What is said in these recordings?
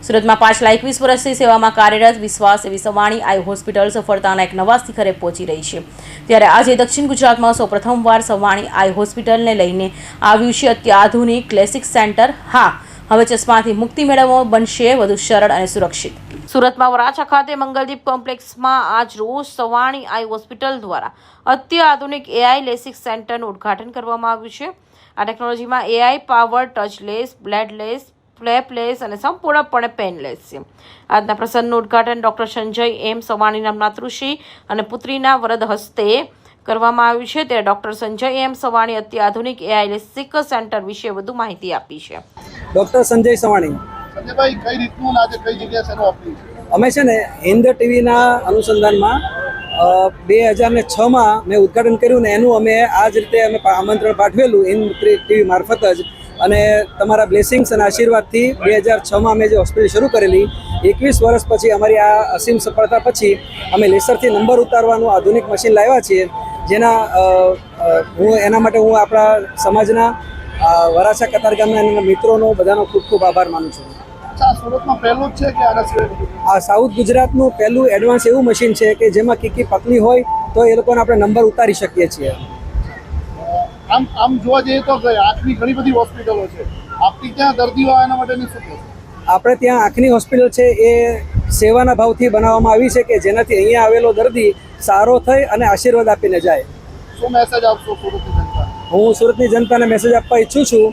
સુરતમાં 5,21 વર્ષથી સેવામાં કાર્યરત વિશ્વાસ એવી સવાણી આઈ હોસ્પિટલ સફળતાના એક નવા શિખરે પહોંચી રહી છે। ત્યારે આજે દક્ષિણ ગુજરાતમાં સૌપ્રથમવાર સવાણી આઈ હોસ્પિટલને લઈને આવ્યું છે અત્યાધુનિક લેસિક સેન્ટર। હા, હવે ચશ્માથી મુક્તિ મેળવવો બનશે વધુ સરળ અને સુરક્ષિત। સુરતમાં વરાછા ખાતે મંગલદીપ કોમ્પ્લેક્સમાં આજ રોજ સવાણી આઈ હોસ્પિટલ દ્વારા અત્યાધુનિક એઆઈ લેસિક સેન્ટરનું ઉદ્ઘાટન કરવામાં આવ્યું છે। આ ટેકનોલોજીમાં એઆઈ પાવર ટચલેસ, બ્લેડલેસ, ફ્લેપલેસ અને સંપૂર્ણપણે પેનલેસ છે। આજના પ્રસંગનું ઉદ્ઘાટન ડોક્ટર સંજય એમ સવાણીના માતૃશ્રી અને પુત્રીના વરદ હસ્તે કરવામાં આવ્યું છે। ત્યારે ડોક્ટર સંજય એમ સવાણી અત્યાધુનિક એઆઈ લેસિક સેન્ટર વિશે વધુ માહિતી આપી છે। ડોક્ટર સંજય સવાણી। સંજયભાઈ, કઈ રીતનું આજે કઈ જગ્યાએ શેનું ઓપનિંગ છે? અમે છે ને હિન્દ ટીવીના અનુસંધાનમાં 2006માં મેં ઉદ્ઘાટન કર્યું ને એનું અમે આ જ રીતે અમે આમંત્રણ પાઠવેલું હિન્દ ટીવી મારફત જ, અને તમારા બ્લેસિંગ્સ અને આશીર્વાદથી 2006માં અમે જે હોસ્પિટલ શરૂ કરેલી, 21 વર્ષ પછી અમારી આ અસીમ સફળતા પછી અમે લેસરથી નંબર ઉતારવાનું આધુનિક મશીન લાવ્યા છીએ, જેના એના માટે હું આપણા સમાજના વરાછા કતાર ગામના એના મિત્રોનો બધાનો ખૂબ ખૂબ આભાર માનું છું। સુરતમાં પહેલું જ છે કે આના સિવાય? આ સાઉથ ગુજરાતનું પહેલું એડવાન્સ એવું મશીન છે કે જેમાં કીકી પતલી હોય તો એ લોકોને આપણે નંબર ઉતારી શકીએ છીએ। આમ જોવા જઈએ તો આંખની ઘણી બધી હોસ્પિટલો છે, આપણી ત્યાં દર્દીઓ એના માટેની શું કહેશો? આપણે ત્યાં આંખની હોસ્પિટલ છે એ સેવાના ભાવથી બનાવવામાં આવી છે કે જેનાથી અહીંયા આવેલો દર્દી સારો થઈ અને આશીર્વાદ આપીને જાય। શું મેસેજ આપશો સુરતની જનતા? હું સુરતની જનતાને મેસેજ આપવા ઈચ્છું છું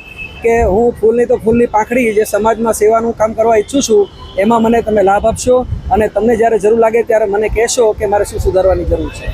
કે હું ફૂલની તો ફૂલની પાંખડી જે સમાજમાં સેવાનું કામ કરવા ઈચ્છું છું, એમાં મને તમે લાભ આપશો અને તમને જ્યારે જરૂર લાગે ત્યારે મને કહેશો કે મારે શું સુધારવાની જરૂર છે।